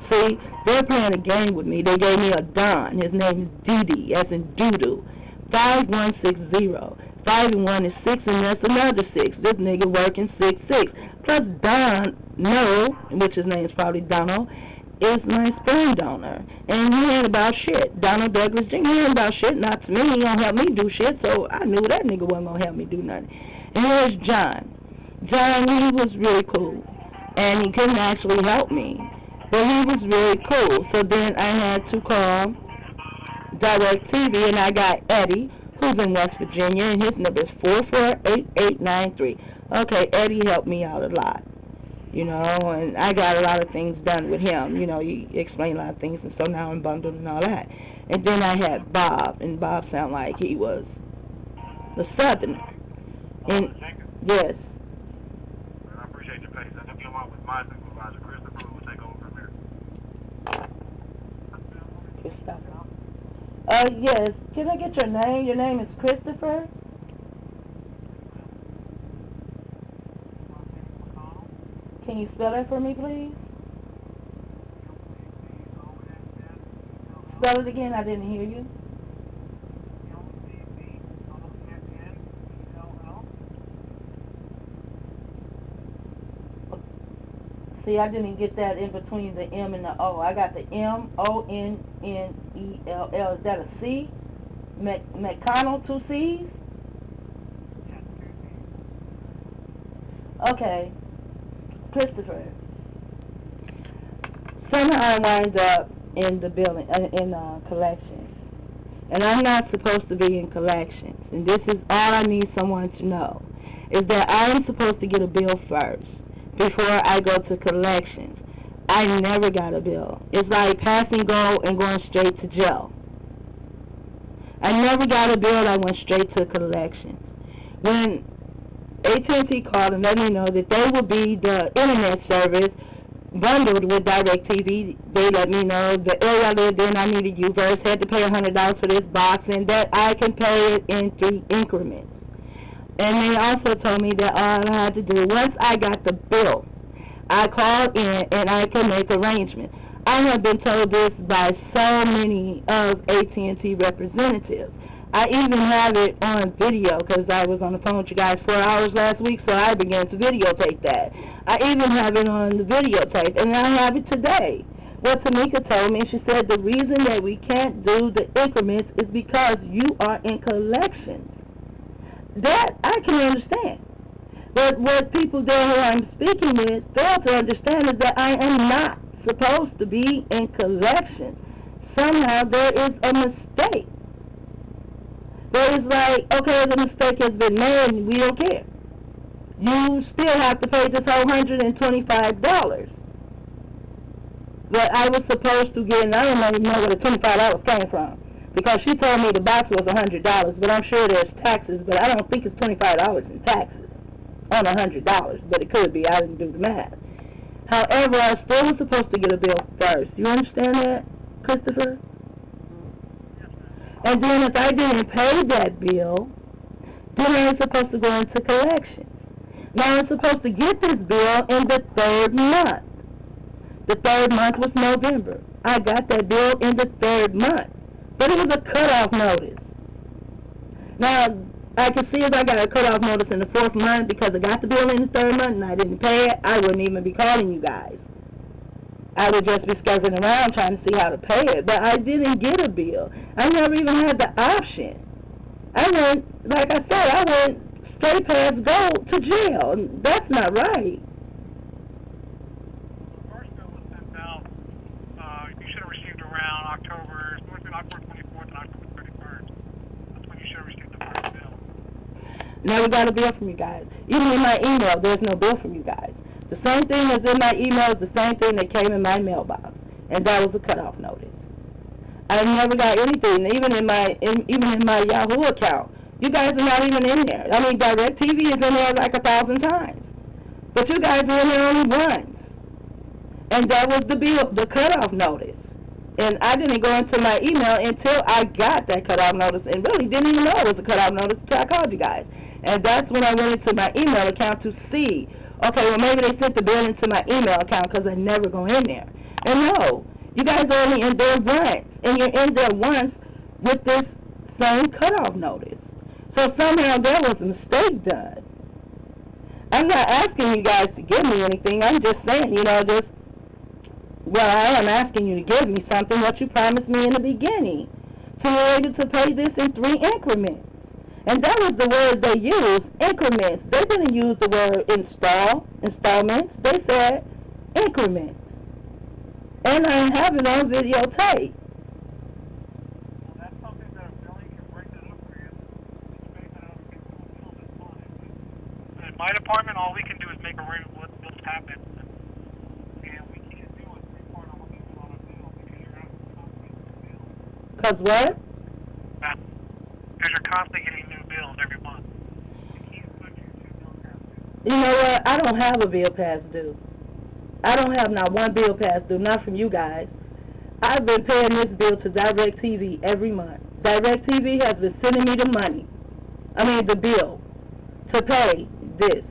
See, they're playing a game with me. They gave me a Don. His name is Didi, as in doo-doo. 5160. 5 and 1 is 6, and that's another 6. This nigga working 6-6. Plus Don, no, which his name is probably Donald, is my sperm donor. And he ain't about shit. Donald Douglas Jr. He ain't about shit, not to me. He don't help me do shit, so I knew that nigga wasn't going to help me do nothing. And here's John. John, he was really cool. And he couldn't actually help me. But he was really cool. So then I had to call DirecTV, and I got Eddie, who's in West Virginia, and his number is 448893. Okay, Eddie helped me out a lot, you know, and I got a lot of things done with him. You know, he explained a lot of things, and so now I'm bundled and all that. And then I had Bob, and Bob sounded like he was the Southerner. And yes. I appreciate your patience. I came out with my supervisor, Christopher, who will take over from here. Christopher. Yes. Can I get your name? Your name is Christopher? Can you spell that for me, please? Spell it again. I didn't hear you. See, I didn't get that in between the M and the O. I got the M-O-N-N-E-L-L. Is that a C? McConnell, 2 C's? Okay. Christopher. Somehow I wind up in the building, in collections. And I'm not supposed to be in collections. And this is all I need someone to know, is that I am supposed to get a bill first before I go to collections. I never got a bill. It's like passing go and going straight to jail. I never got a bill. I went straight to collections. When AT&T called and let me know that they would be the internet service bundled with DirecTV, they let me know the area I lived in, I needed U-verse, had to pay $100 for this box, and that I can pay it in 3 increments. And they also told me that all I had to do, once I got the bill, I called in and I could make arrangements. I have been told this by so many of AT&T representatives. I even have it on video because I was on the phone with you guys 4 hours last week, so I began to videotape that. I even have it on the videotape, and I have it today. What Tamika told me, she said the reason that we can't do the increments is because you are in collections. That I can understand. But what people there who I'm speaking with fail to understand is that I am not supposed to be in collections. Somehow there is a mistake. There is like, okay, the mistake has been made, we don't care. You still have to pay this whole $125. But I was supposed to get, and I don't even know where the $25 came from, because she told me the box was $100, but I'm sure there's taxes, but I don't think it's $25 in taxes on $100, but it could be. I didn't do the math. However, I still was supposed to get a bill first. You understand that, Christopher? And then if I didn't pay that bill, then I was supposed to go into collections. Now I'm supposed to get this bill in the 3rd month. The 3rd month was November. I got that bill in the 3rd month. But it was a cutoff notice. Now, I can see if I got a cutoff notice in the 4th month because I got the bill in the 3rd month and I didn't pay it, I wouldn't even be calling you guys. I would just be skirting around trying to see how to pay it. But I didn't get a bill. I never even had the option. I went, like I said, I went straight past go to jail. That's not right. The first bill was sent out, you should have received around October 24th and October 31st. That's when you should have received the first bill. Never got a bill from you guys. Even in my email, there's no bill from you guys. The same thing that's in my email is the same thing that came in my mailbox, and that was a cutoff notice. I never got anything, even in my Yahoo account. You guys are not even in there. I mean, DirecTV is in there like 1,000 times, but you guys are in there only once, and that was the bill, the cutoff notice. And I didn't go into my email until I got that cutoff notice, and really didn't even know it was a cutoff notice until I called you guys. And that's when I went into my email account to see. Okay, well, maybe they sent the bill into my email account because I never go in there. And no, you guys are only in there once, and you're in there once with this same cutoff notice. So somehow there was a mistake done. I'm not asking you guys to give me anything. I'm just saying, I am asking you to give me something that you promised me in the beginning. So you're able to pay this in 3 increments. And that was the word they used, increments. They didn't use the word installments. They said increments. And I have it on videotape. Well, that's something that if Billy can break that up for you, it's based on other people's bills, that's fine. But in my department, all we can do is make a rate of what bills happen. And we can't do a 3-part on what on a bill because you're not constantly getting new bills. Because what? Because you're constantly getting new bills every month. You can't put your 2 bills past due. You know what? I don't have a bill past due. I don't have not one bill past due, not from you guys. I've been paying this bill to DirecTV every month. DirecTV has been sending me the bill to pay this.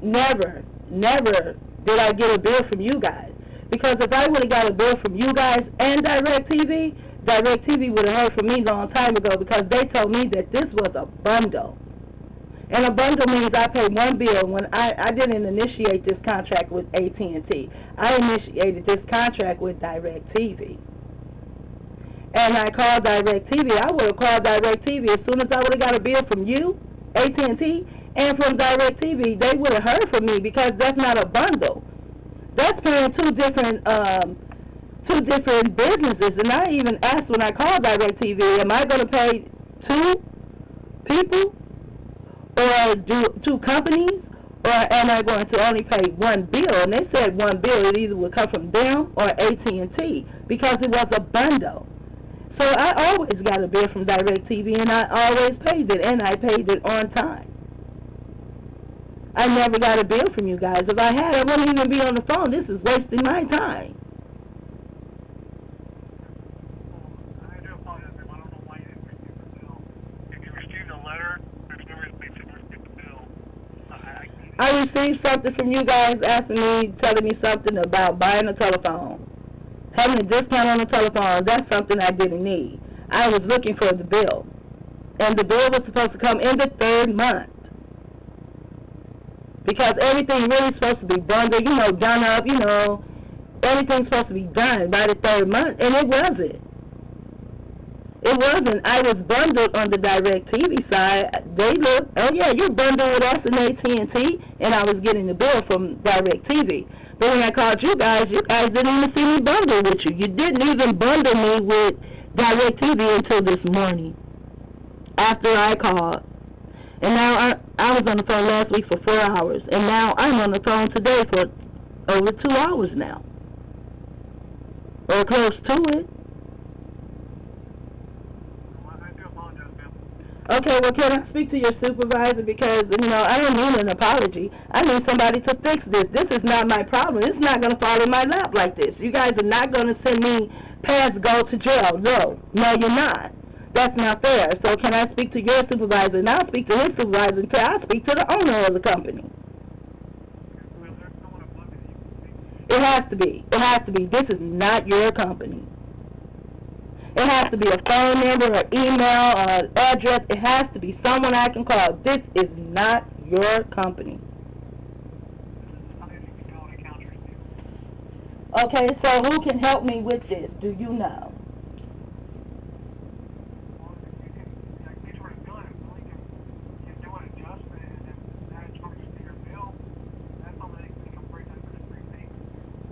Never did I get a bill from you guys. Because if I would have got a bill from you guys and DirecTV would have heard from me a long time ago because they told me that this was a bundle. And a bundle means I pay one bill. When I didn't initiate this contract with AT&T. I initiated this contract with DirecTV. And I called DirecTV. I would have called DirecTV as soon as I would have got a bill from you, AT&T, and from DirecTV. They would have heard from me because that's not a bundle. That's paying two different businesses. And I even asked when I called DirecTV, am I going to pay 2 people? Or 2 companies, or am I going to only pay 1 bill? And they said 1 bill. It either would come from them or AT&T because it was a bundle. So I always got a bill from DirecTV, and I always paid it, and I paid it on time. I never got a bill from you guys. If I had, I wouldn't even be on the phone. This is wasting my time. I do apologize, ma'am. I don't know why you didn't receive the bill. If you received a letter, there's no reason you didn't receive the bill. I received something from you guys telling me something about buying a telephone. Having a discount on the telephone, that's something I didn't need. I was looking for the bill. And the bill was supposed to come in the 3rd month. Because everything really supposed to be bundled, done up, everything's supposed to be done by the 3rd month, and it wasn't. It wasn't. I was bundled on the DirecTV side. They looked, oh yeah, you're bundled with us and AT&T, and I was getting the bill from DirecTV. But when I called you guys didn't even see me bundled with you. You didn't even bundle me with DirecTV until this morning, after I called. And now I was on the phone last week for 4 hours, and now I'm on the phone today for over 2 hours now, or close to it. Okay, well, can I speak to your supervisor? Because, I don't need an apology. I need somebody to fix this. This is not my problem. It's not going to fall in my lap like this. You guys are not going to send me past go to jail. No, you're not. That's not fair. So can I speak to your supervisor? And I'll speak to his supervisor until I speak to the owner of the company. It has to be. It has to be. This is not your company. It has to be a phone number, an email, an address. It has to be someone I can call. This is not your company. Okay, so who can help me with this? Do you know?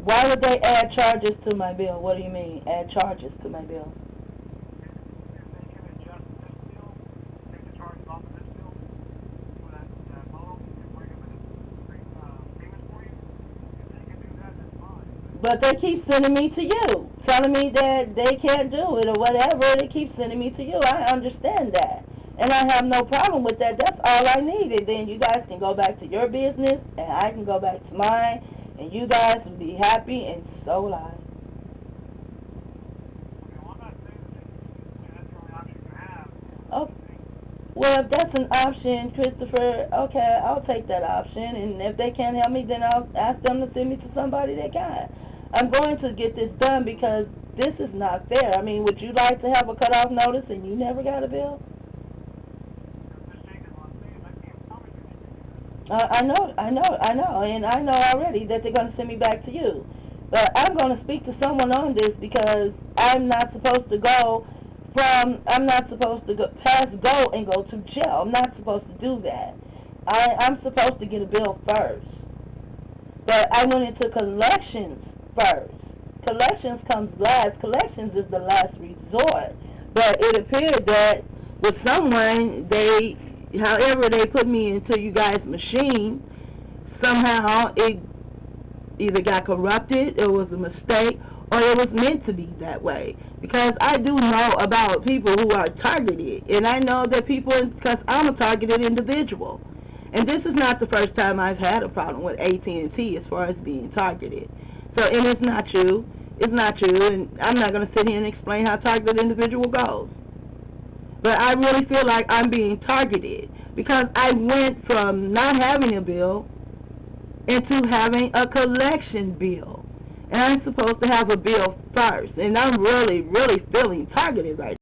Why would they add charges to my bill? What do you mean, add charges to my bill? But they keep sending me to you, telling me that they can't do it or whatever. They keep sending me to you. I understand that. And I have no problem with that. That's all I needed. Then you guys can go back to your business, and I can go back to mine, and you guys will be happy, and so will I. Oh, well, if that's an option, Christopher, okay, I'll take that option. And if they can't help me, then I'll ask them to send me to somebody that can. I'm going to get this done because this is not fair. I mean, would you like to have a cutoff notice and you never got a bill? I know, and I know already that they're going to send me back to you. But I'm going to speak to someone on this because I'm not supposed to go past go and go to jail. I'm not supposed to do that. I'm supposed to get a bill first. But I went into collections first. Collections comes last. Collections is the last resort. But it appeared that with someone, however they put me into you guys' machine, somehow it either got corrupted, it was a mistake, or it was meant to be that way. Because I do know about people who are targeted, and I know that people, because I'm a targeted individual. And this is not the first time I've had a problem with AT&T as far as being targeted. So, and it's not you. It's not you, and I'm not going to sit here and explain how targeted individual goes. But I really feel like I'm being targeted because I went from not having a bill into having a collection bill. And I'm supposed to have a bill first. And I'm really, really feeling targeted right now.